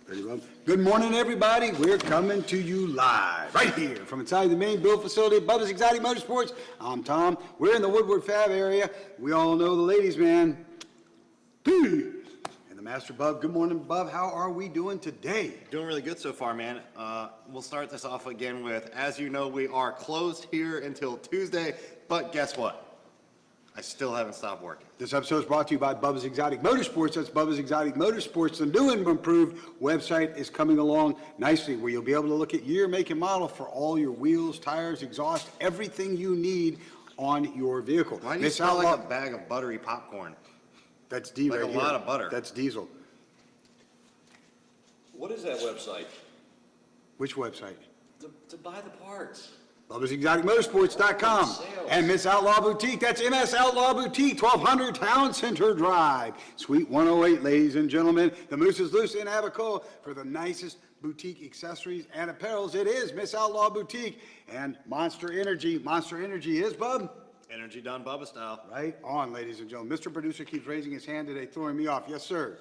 Ready, Bob? Good morning, everybody. We're coming to you live right here from inside the main build facility at Bubba's Exotic Motorsports. I'm Tom. We're in the Woodward Fab area. We all know the ladies, man. And the Master Bub. Good morning, Bub. How are we doing today? Doing really good so far, man. We'll start this off again with, as you know, we are closed here until Tuesday, but guess what? I still haven't stopped working. This episode is brought to you by Bubba's Exotic Motorsports. That's Bubba's Exotic Motorsports. The new and improved website is coming along nicely, where you'll be able to look at year, make, and model for all your wheels, tires, exhaust, everything you need on your vehicle. Why do you smell like a bag of buttery popcorn? That's D like right here. Like a lot of butter. That's diesel. What is that website? Which website? To buy the parts. Bubba'sExoticMotorsports.com. And Miss Outlaw Boutique, that's MS Outlaw Boutique, 1200 Town Center Drive. Suite 108, ladies and gentlemen. The Moose is loose in Abacoa for the nicest boutique accessories and apparels. It is Miss Outlaw Boutique and Monster Energy. Monster Energy is, Bub? Energy done Bubba style. Right on, ladies and gentlemen. Mr. Producer keeps raising his hand today, throwing me off. Yes, sir.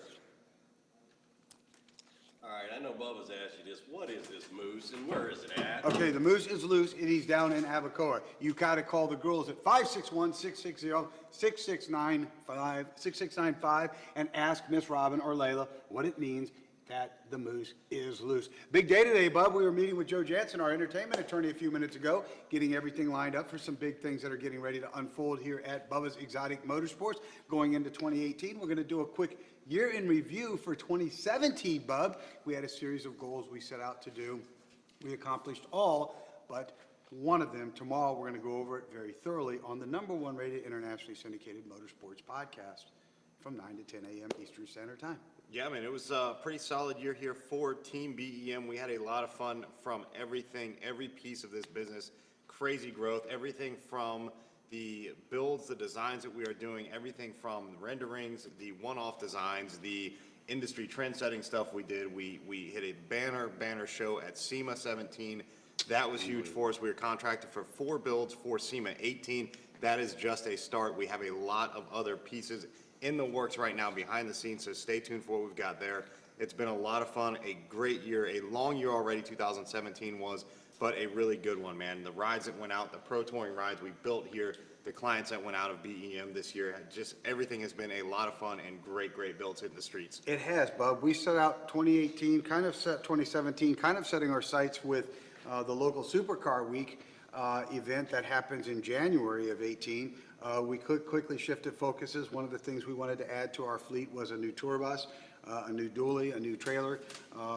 All right, I know Bubba's asked you this. What is this Moose and where is it at? Okay, the Moose is loose and he's down in Abacoa. You got to call the girls at 561-660-6695 and ask Miss Robin or Layla what it means that the Moose is loose. Big day today, Bub. We were meeting with Joe Jansen, our entertainment attorney, a few minutes ago, getting everything lined up for some big things that are getting ready to unfold here at Bubba's Exotic Motorsports going into 2018. We're going to do a quick year in review for 2017, Bub. We had a series of goals we set out to do. We accomplished all but one of them. Tomorrow we're going to go over it very thoroughly on the #1 rated internationally syndicated motorsports podcast from 9 to 10 a.m. Eastern Standard Time. Yeah, man, it was a pretty solid year here for Team BEM. We had a lot of fun from everything, every piece of this business. Crazy growth, everything from the builds, the designs that we are doing, everything from renderings, the one-off designs, the industry trend-setting stuff we did. We hit a banner show at SEMA 17. That was huge for us. We were contracted for 4 builds for SEMA 18. That is just a start. We have a lot of other pieces in the works right now behind the scenes, so stay tuned for what we've got there. It's been a lot of fun, a great year, a long year already, 2017 was, but a really good one, man. The rides that went out, the pro touring rides we built here, the clients that went out of BEM this year, just everything has been a lot of fun and great builds hitting the streets. It has, Bub. We set out 2018, kind of set 2017, kind of setting our sights with the local Supercar Week event that happens in January of 18. We quickly shifted focuses. One of the things we wanted to add to our fleet was a new tour bus, a new dually, a new trailer.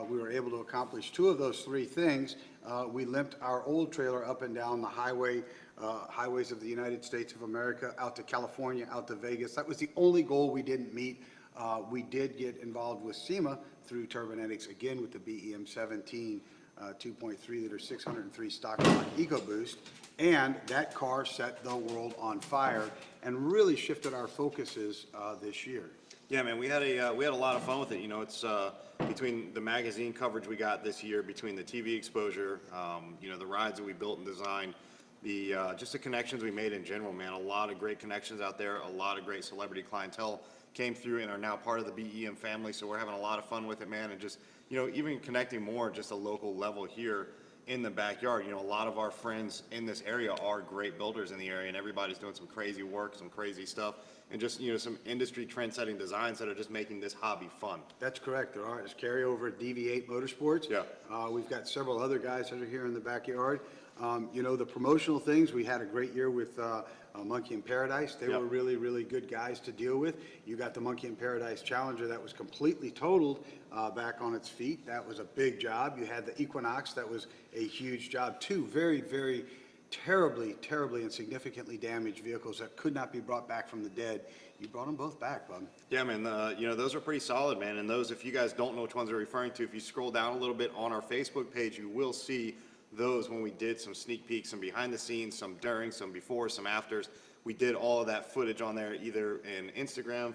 We were able to accomplish 2 of those 3 things. We limped our old trailer up and down the highways of the United States of America, out to California, out to Vegas. That was the only goal we didn't meet. We did get involved with SEMA through Turbonetics, again with the BEM 17 2.3 liter 603 stock EcoBoost, and that car set the world on fire and really shifted our focuses this year. Yeah, man, we had a lot of fun with it. You know, it's between the magazine coverage we got this year, between the TV exposure, you know, the rides that we built and designed, the just the connections we made in general, man. A lot of great connections out there. A lot of great celebrity clientele came through and are now part of the BEM family. So we're having a lot of fun with it, man, and just, you know, even connecting more just a local level here in the backyard. You know, a lot of our friends in this area are great builders in the area, and everybody's doing some crazy work, some crazy stuff, and just, you know, some industry trend-setting designs that are just making this hobby fun. That's correct. There are. There's carryover at DV8 Motorsports. Yeah. We've got several other guys that are here in the backyard. You know, the promotional things, we had a great year with Monkey in Paradise. They were really good guys to deal with. You got the Monkey in Paradise Challenger that was completely totaled back on its feet. That was a big job. You had the Equinox. That was a huge job. 2 very terribly and significantly damaged vehicles that could not be brought back from the dead. You brought them both back, Bub. Yeah, man, you know, those are pretty solid, man. And those, if you guys don't know which ones I'm referring to, if you scroll down a little bit on our Facebook page, you will see those when we did some sneak peeks, some behind the scenes, some during, some before, some afters. We did all of that footage on there, either in Instagram,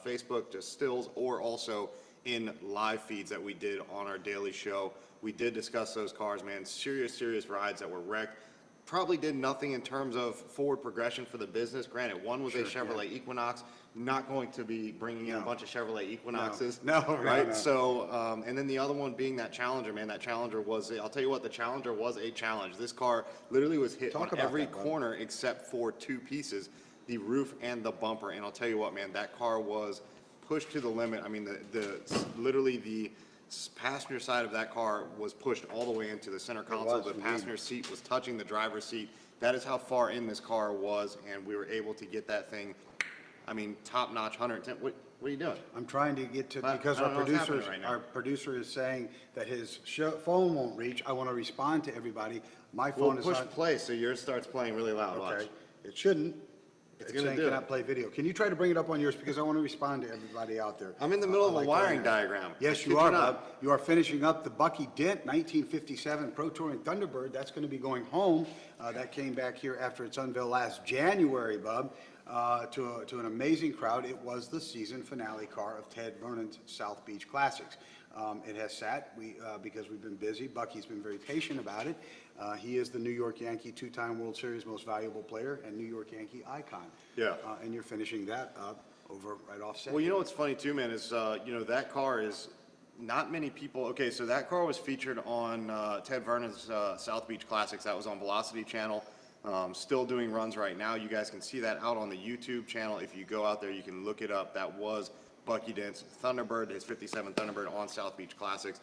Facebook, just stills, or also in live feeds that we did on our daily show. We did discuss those cars, man. Serious rides that were wrecked. probably did nothing in terms of forward progression for the business. Granted, one was a Chevrolet Equinox, not going to be bringing in a bunch of Chevrolet Equinoxes. No, right? no. So, and then the other one being that Challenger, man, that Challenger was, I'll tell you what, the Challenger was a challenge. This car literally was hit on every corner except for two pieces, the roof and the bumper. And I'll tell you what, man, that car was pushed to the limit. I mean, literally the passenger side of that car was pushed all the way into the center console. The passenger seat was touching the driver's seat. That is how far in this car was, and we were able to get that thing, I mean, top-notch 110. What are you doing? I'm trying to get to, because our producer is saying that his phone won't reach. I want to respond to everybody. My phone is push on. play, so yours starts playing really loud. Okay, Watch. it shouldn't. It's gonna saying do it. cannot play video. Can you try to bring it up on yours, because I want to respond to everybody out there. I'm in the middle of a like wiring that. diagram. Yes, you are, Bub. You are finishing up the Bucky Dent 1957 Pro Touring Thunderbird. That's going to be going home. That came back here after its unveil last January, Bub, to an amazing crowd. It was the season finale car of Ted Vernon's South Beach Classics. It has sat, because we've been busy. Bucky's been very patient about it. He is the New York Yankee two-time World Series most valuable player and New York Yankee icon. Yeah. And you're finishing that up over right off set. Well, you know what's funny too, man, is, that car is, not many people, okay, so that car was featured on Ted Vernon's South Beach Classics. That was on Velocity Channel. Still doing runs right now. You guys can see that out on the YouTube channel. If you go out there, you can look it up. That was Bucky Dent's Thunderbird, his 57 Thunderbird on South Beach Classics.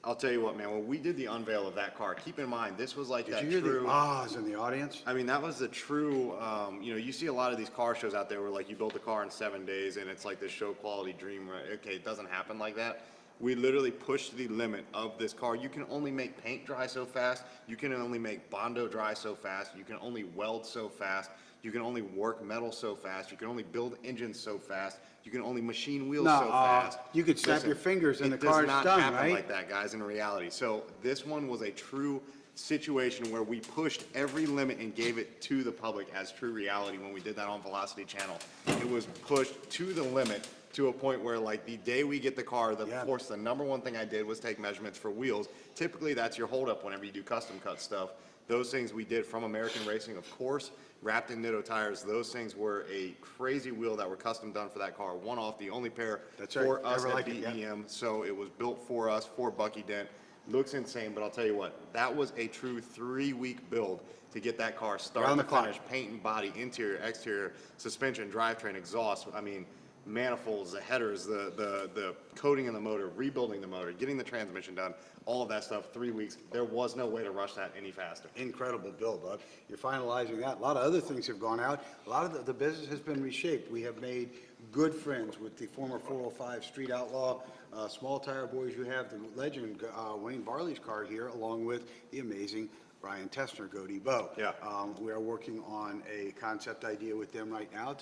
I'll tell you what, man, when we did the unveil of that car, keep in mind, this was like that Did you hear true... the ahs in the audience? I mean, that was the true, you see a lot of these car shows out there where like you build a car in 7 days and it's like this show quality dream where, okay, it doesn't happen like that. We literally pushed the limit of this car. You can only make paint dry so fast. You can only make Bondo dry so fast. You can only weld so fast. You can only work metal so fast. You can only build engines so fast. You can only machine wheels so fast. You could snap your fingers and the car's done, It does not happen right? like that, guys, in reality. So this one was a true situation where we pushed every limit and gave it to the public as true reality when we did that on Velocity Channel. It was pushed to the limit to a point where, like, the day we get the car, the number one thing I did was take measurements for wheels. Typically, that's your holdup whenever you do custom cut stuff. Those things we did from American Racing, of course, wrapped in Nitto tires. Those things were a crazy wheel that were custom done for that car. One off, the only pair for us at BEM. So it was built for us, for Bucky Dent. Looks insane, but I'll tell you what, that was a true 3-week build to get that car started, to finish, paint and body, interior, exterior, suspension, drivetrain, exhaust. I mean, manifolds, the headers, the coating in the motor, rebuilding the motor, getting the transmission done, all of that stuff, 3 weeks. There was no way to rush that any faster. Incredible build, Bud. You're finalizing that. A lot of other things have gone out. A lot of the business has been reshaped. We have made good friends with the former 405 Street Outlaw, Small Tire Boys. You have the legend Wayne Barley's car here, along with the amazing Brian Tessner, Goatee Bo. Yeah. We are working on a concept idea with them right now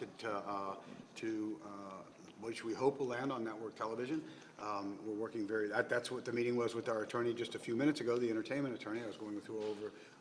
to which we hope will land on network television. We're working that's what the meeting was with our attorney just a few minutes ago, the entertainment attorney. I was going through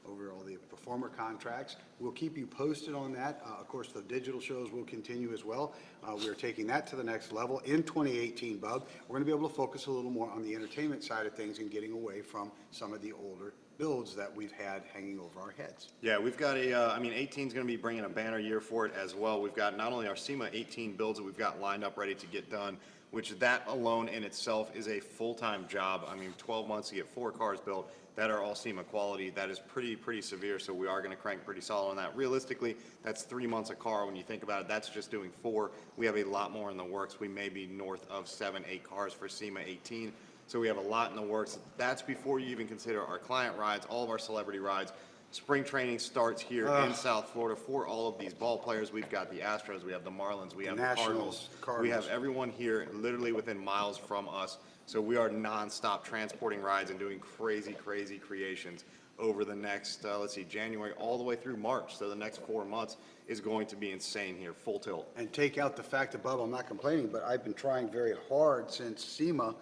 over all the performer contracts. We'll keep you posted on that. Of course, the digital shows will continue as well. We are taking that to the next level in 2018, Bub. We're going to be able to focus a little more on the entertainment side of things and getting away from some of the older builds that we've had hanging over our heads. Yeah, we've got 18 is going to be bringing a banner year for it as well. We've got not only our SEMA 18 builds that we've got lined up ready to get done, which that alone in itself is a full-time job. I mean, 12 months to get 4 cars built that are all SEMA quality. That is pretty severe, so we are going to crank pretty solid on that. Realistically, that's 3 months a car. When you think about it, that's just doing 4. We have a lot more in the works. We may be north of 7, 8 cars for SEMA 18. So we have a lot in the works. That's before you even consider our client rides, all of our celebrity rides. Spring training starts here in South Florida for all of these ball players. We've got the Astros, we have the Marlins, we have the Cardinals. We have everyone here literally within miles from us. So we are nonstop transporting rides and doing crazy creations over the next, January all the way through March. So the next 4 months is going to be insane here, full tilt. And take out the fact that, Bubba, I'm not complaining, but I've been trying very hard since SEMA,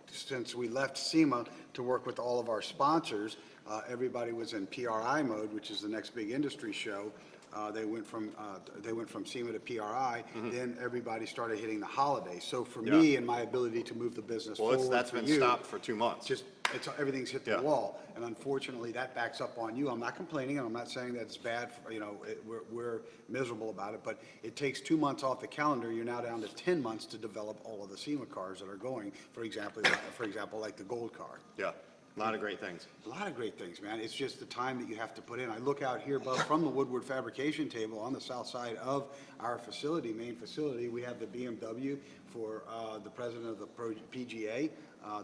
since we left SEMA to work with all of our sponsors. Everybody was in PRI mode, which is the next big industry show. They went from SEMA to PRI. Then everybody started hitting the holidays. So for me and my ability to move the business Well, forward that's for been you, stopped for 2 months. everything's hit the Yeah. wall. And unfortunately, that backs up on you. I'm not complaining, and I'm not saying that it's bad, we're miserable about it, but it takes 2 months off the calendar. You're now down to 10 months to develop all of the SEMA cars that are going, for example, like the gold car. Yeah, a lot of great things. A lot of great things, man. It's just the time that you have to put in. I look out here, Bub, from the Woodward fabrication table on the south side of our facility, main facility. We have the BMW for the president of the PGA.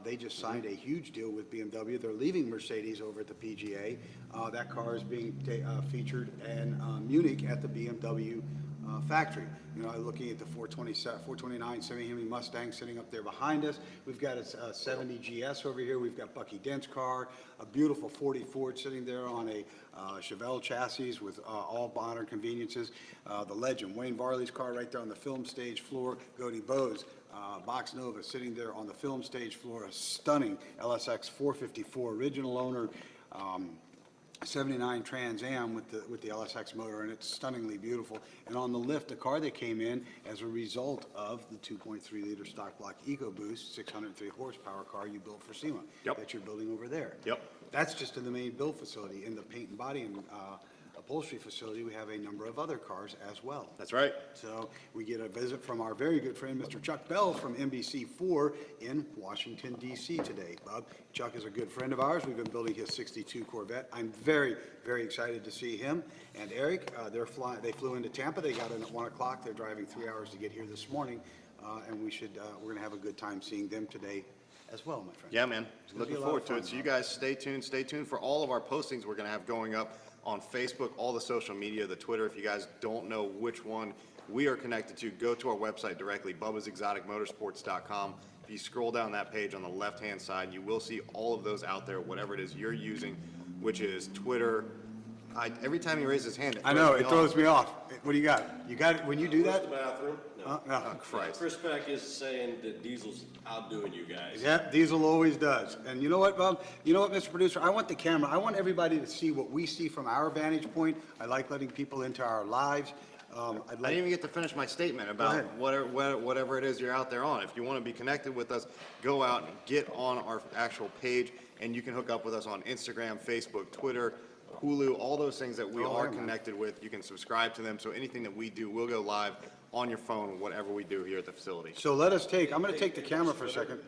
They just signed a huge deal with BMW. They're leaving Mercedes over at the PGA. That car is being featured in Munich at the BMW factory. I'm looking at the 429 semi-Hemi Mustang sitting up there behind us. We've got a 70 GS over here. We've got Bucky Dent's car, a beautiful 40 Ford sitting there on a Chevelle chassis with all modern conveniences. The legend, Wayne Varley's car right there on the film stage floor. Gody Bowes, Box Nova sitting there on the film stage floor. A stunning LSX 454 original owner. 79 Trans Am with the LSX motor, and it's stunningly beautiful. And on the lift, the car that came in as a result of the 2.3 liter stock block EcoBoost 603 horsepower car you built for SEMA. Yep. That you're building over there. Yep. That's just in the main build facility. In the paint and body and upholstery facility, we have a number of other cars as well. That's right. So we get a visit from our very good friend, Mr. Chuck Bell from NBC4 in Washington, D.C. today. Bob, Chuck is a good friend of ours. We've been building his 62 Corvette. I'm very, very excited to see him and Eric. They flew into Tampa. They got in at 1 o'clock. They're driving 3 hours to get here this morning, and we're going to have a good time seeing them today as well, my friend. Yeah, man. gonna be Looking a lot forward of to fun, it. So you Bob. guys stay tuned. Stay tuned for all of our postings we're going to have going up on Facebook, all the social media, the Twitter. If you guys don't know which one we are connected to, go to our website directly, bubbasexoticmotorsports.com. If you scroll down that page on the left-hand side, you will see all of those out there, whatever it is you're using, which is Twitter. Every time he raises his hand, I know, me it off. throws me off. What do you got? You got it when you do Where's the that? bathroom? No. No. Oh, Christ. Chris Peck is saying that Diesel's outdoing you guys. Yeah, Diesel always does. And you know what, Bob? You know what, Mr. Producer? I want the camera. I want everybody to see what we see from our vantage point. I like letting people into our lives. I didn't even get to finish my statement about ahead. whatever it is you're out there on. If you want to be connected with us, go out and get on our actual page, and you can hook up with us on Instagram, Facebook, Twitter, Hulu, all those things that we Oh, are yeah, man. connected with. You can subscribe to them, so anything that we do will go live on your phone, whatever we do here at the facility. So I'm going to take the camera for a second.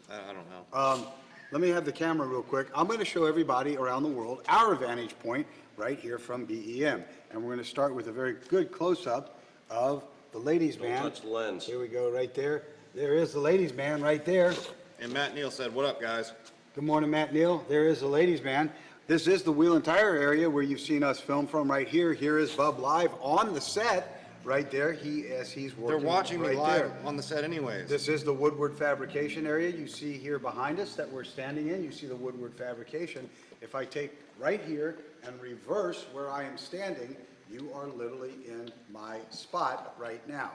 I don't know. Let me have the camera real quick. I'm going to show everybody around the world our vantage point right here from BEM. And we're going to start with a very good close-up of the ladies' Don't man. touch the lens. Here we go, right there. There is the ladies' man right there. And Matt Neal said, "What up, guys?" Good morning, Matt Neal. There is the ladies' man. This is the wheel and tire area where you've seen us film from right here. Here is Bub live on the set right there. He's working. They're watching me right live there. on the set anyways. This is the Woodward fabrication area. You see here behind us that we're standing in, you see the Woodward fabrication. If I take right here and reverse where I am standing, you are literally in my spot right now.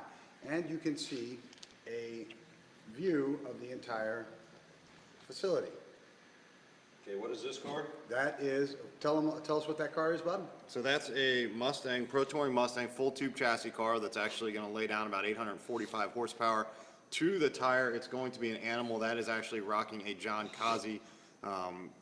And you can see a view of the entire facility. Okay, what is this car? That is, tell us what that car is, Bob? So that's a Mustang, Pro Touring Mustang, full tube chassis car that's actually going to lay down about 845 horsepower to the tire. It's going to be an animal that is actually rocking a John Kazi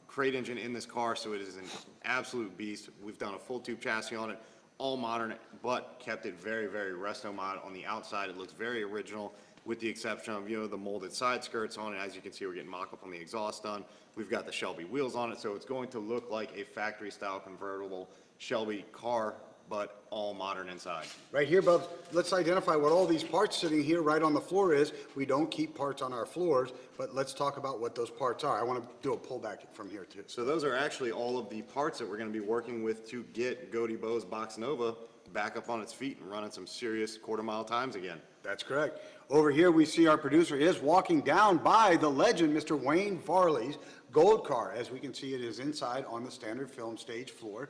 crate engine in this car, so it is an absolute beast. We've done a full tube chassis on it, all modern, but kept it very, very resto mod on the outside. It looks very original, with the exception of, the molded side skirts on it. As you can see, we're getting mock-up on the exhaust done. We've got the Shelby wheels on it, so it's going to look like a factory-style convertible Shelby car, but all modern inside. Right here, Bub, let's identify what all these parts sitting here right on the floor is. We don't keep parts on our floors, but let's talk about what those parts are. I want to do a pullback from here too. So those are actually all of the parts that we're going to be working with to get Gody Bowes Box Nova back up on its feet and running some serious quarter-mile times again. That's correct. Over here, we see our producer is walking down by the legend, Mr. Wayne Varley's gold car. As we can see, it is inside on the standard film stage floor.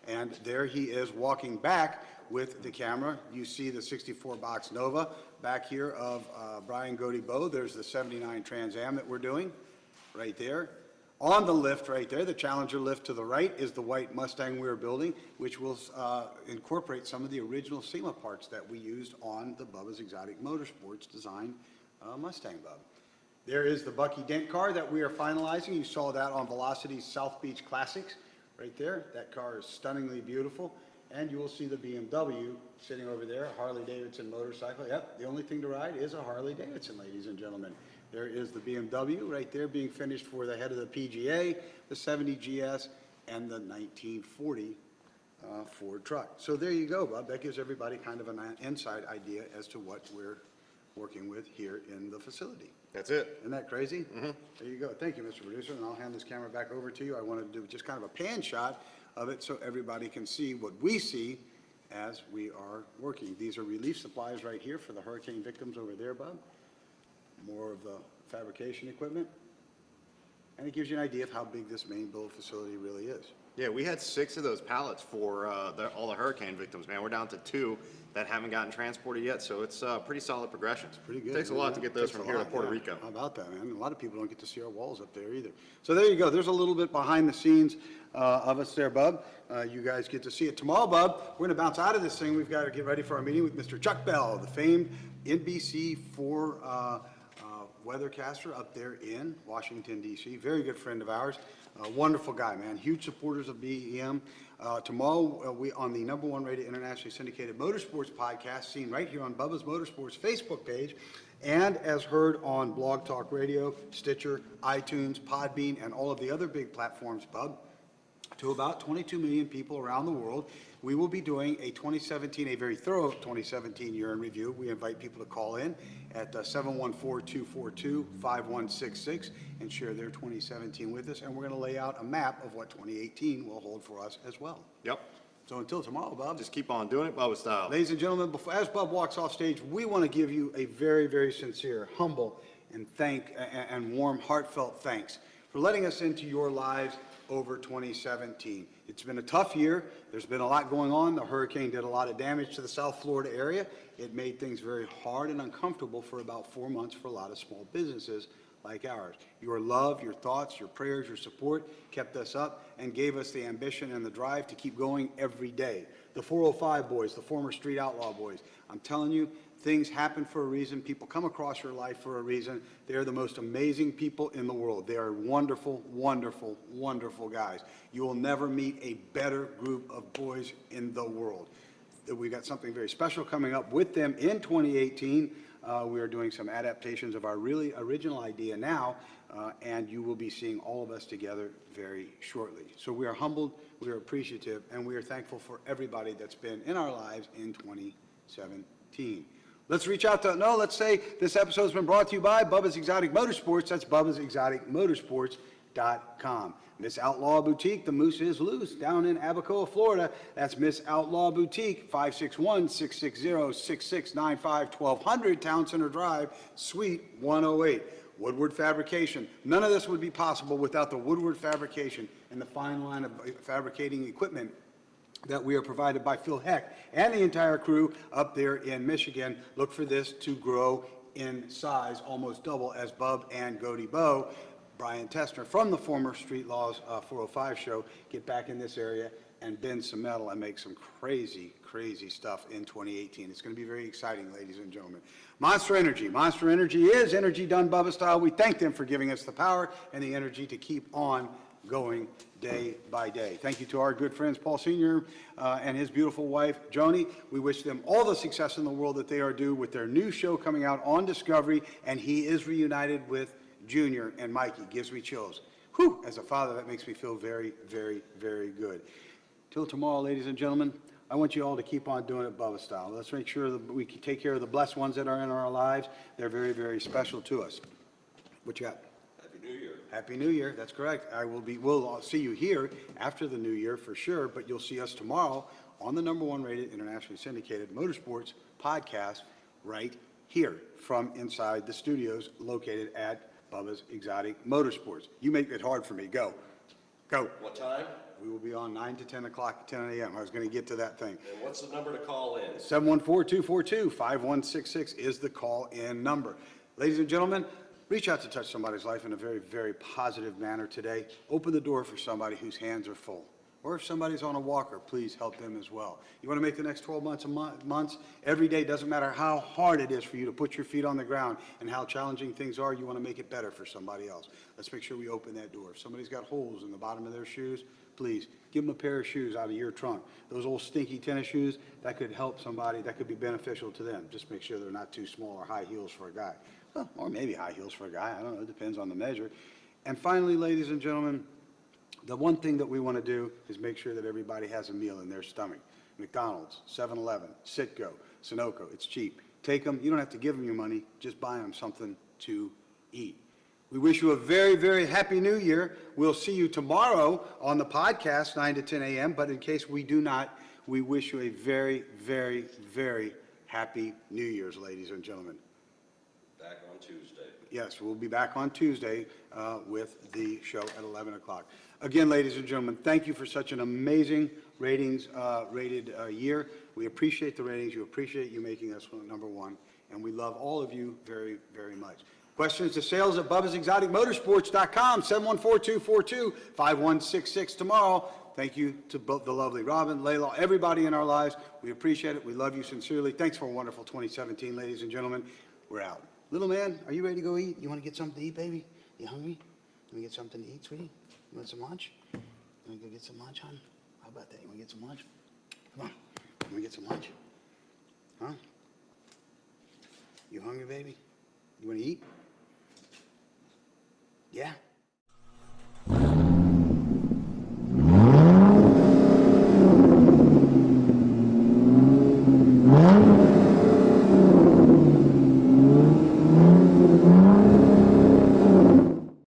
And there he is walking back with the camera. You see the 64 Box Nova back here of Brian Gody Bowe. There's the 79 Trans Am that we're doing right there. On the lift right there, the Challenger lift to the right is the white Mustang we're building, which will incorporate some of the original SEMA parts that we used on the Bubba's Exotic Motorsports design Mustang Bub. There is the Bucky Dent car that we are finalizing. You saw that on Velocity's South Beach Classics right there. That car is stunningly beautiful. And you will see the BMW sitting over there, a Harley-Davidson motorcycle. Yep, the only thing to ride is a Harley-Davidson, ladies and gentlemen. There is the BMW right there being finished for the head of the PGA, the 70 GS, and the 1940 Ford truck. So there you go, Bob. That gives everybody kind of an inside idea as to what we're working with here in the facility. That's it. Isn't that crazy? Mm-hmm. There you go. Thank you, Mr. Producer, and I'll hand this camera back over to you. I want to do just kind of a pan shot of it so everybody can see what we see as we are working. These are relief supplies right here for the hurricane victims over there, Bob. More of the fabrication equipment. And it gives you an idea of how big this main build facility really is. Yeah, we had 6 of those pallets for all the hurricane victims, man. We're down to 2 that haven't gotten transported yet, so it's pretty solid progression. Pretty good. Takes a lot to get those from here to Puerto Rico. How about that, man? A lot of people don't get to see our walls up there either. So there you go. There's a little bit behind the scenes of us there, Bub. You guys get to see it tomorrow, Bub. We're going to bounce out of this thing. We've got to get ready for our meeting with Mr. Chuck Bell, the famed NBC4 weathercaster up there in Washington, D.C. Very good friend of ours. Wonderful guy, man. Huge supporters of BEM. Tomorrow, we on the #1 rated internationally syndicated motorsports podcast, seen right here on Bubba's Motorsports Facebook page, and as heard on Blog Talk Radio, Stitcher, iTunes, Podbean, and all of the other big platforms, Bub, to about 22 million people around the world. We will be doing a 2017, a very thorough 2017 year in review. We invite people to call in at 714-242-5166 and share their 2017 with us. And we're going to lay out a map of what 2018 will hold for us as well. Yep. So until tomorrow, Bob. Just keep on doing it, Bubba style. Ladies and gentlemen, as Bob walks off stage, we want to give you a very, very sincere, humble, and warm, heartfelt thanks for letting us into your lives over 2017. It's been a tough year. There's been a lot going on. The hurricane did a lot of damage to the South Florida area. It made things very hard and uncomfortable for about 4 months for a lot of small businesses like ours. Your love, your thoughts, your prayers, your support kept us up and gave us the ambition and the drive to keep going every day. The 405 boys, the former Street Outlaw boys, I'm telling you, things happen for a reason. People come across your life for a reason. They are the most amazing people in the world. They are wonderful, wonderful, wonderful guys. You will never meet a better group of boys in the world. We got something very special coming up with them in 2018. We are doing some adaptations of our really original idea now, and you will be seeing all of us together very shortly. So we are humbled, we are appreciative, and we are thankful for everybody that's been in our lives in 2017. Let's reach out to, let's say this episode has been brought to you by Bubba's Exotic Motorsports. That's BubbasExoticMotorsports.com. Miss Outlaw Boutique, the moose is loose, down in Abacoa, Florida. That's Miss Outlaw Boutique, 561-660-6695, 1200 Town Center Drive, Suite 108. Woodward Fabrication. None of this would be possible without the Woodward Fabrication and the fine line of fabricating equipment that we are provided by Phil Heck and the entire crew up there in Michigan. Look for this to grow in size, almost double, as Bub and Goaty Bo, Brian Tessner from the former Street Laws 405 show, get back in this area and bend some metal and make some crazy, crazy stuff in 2018. It's going to be very exciting, ladies and gentlemen. Monster Energy. Monster Energy is energy done Bubba style. We thank them for giving us the power and the energy to keep on going day by day. Thank you to our good friends Paul Sr. And his beautiful wife Joni. We wish them all the success in the world that they are due with their new show coming out on Discovery, and he is reunited with Junior and Mikey. Gives me chills. Whew, as a father, that makes me feel very, very, very good. Till tomorrow, ladies and gentlemen, I want you all to keep on doing it Bubba style. Let's make sure that we can take care of the blessed ones that are in our lives. They're very, very special to us. What you got? Happy New Year. Happy New Year. That's correct. We'll see you here after the New Year for sure, but you'll see us tomorrow on the #1 rated internationally syndicated motorsports podcast right here from inside the studios located at Bubba's Exotic Motorsports. You make it hard for me. Go. Go. What time? We will be on 9 to 10 o'clock, 10 a.m. I was going to get to that thing. And what's the number to call in? 714-242-5166 is the call-in number. Ladies and gentlemen, Reach out to touch somebody's life in a very, very positive manner today. Open the door for somebody whose hands are full. Or if somebody's on a walker, please help them as well. You want to make the next 12 months, every day, doesn't matter how hard it is for you to put your feet on the ground and how challenging things are, you want to make it better for somebody else. Let's make sure we open that door. If somebody's got holes in the bottom of their shoes, please give them a pair of shoes out of your trunk. Those old stinky tennis shoes, that could help somebody, that could be beneficial to them. Just make sure they're not too small or high heels for a guy. Well, or maybe high heels for a guy, I don't know, it depends on the measure. And finally, ladies and gentlemen, the one thing that we want to do is make sure that everybody has a meal in their stomach. McDonald's, 7-Eleven, Citgo, Sunoco, it's cheap. Take them, you don't have to give them your money, just buy them something to eat. We wish you a very, very happy New Year. We'll see you tomorrow on the podcast, 9 to 10 a.m., but in case we do not, we wish you a very, very, very happy New Year's, ladies and gentlemen. Back on Tuesday. Yes, we'll be back on Tuesday with the show at 11 o'clock. Again, ladies and gentlemen, thank you for such an amazing rated year. We appreciate the ratings. You appreciate you making us number one. And we love all of you very, very much. Questions to sales at BubbasExoticMotorsports.com, 714-242-5166 tomorrow. Thank you to both the lovely Robin, Layla, everybody in our lives. We appreciate it. We love you sincerely. Thanks for a wonderful 2017, ladies and gentlemen. We're out. Little man, are you ready to go eat? You want to get something to eat, baby? You hungry? You want to get something to eat, sweetie? You want some lunch? You want to go get some lunch, hon? How about that? You want to get some lunch? Come on. You want to get some lunch? Huh? You hungry, baby? You want to eat? Yeah?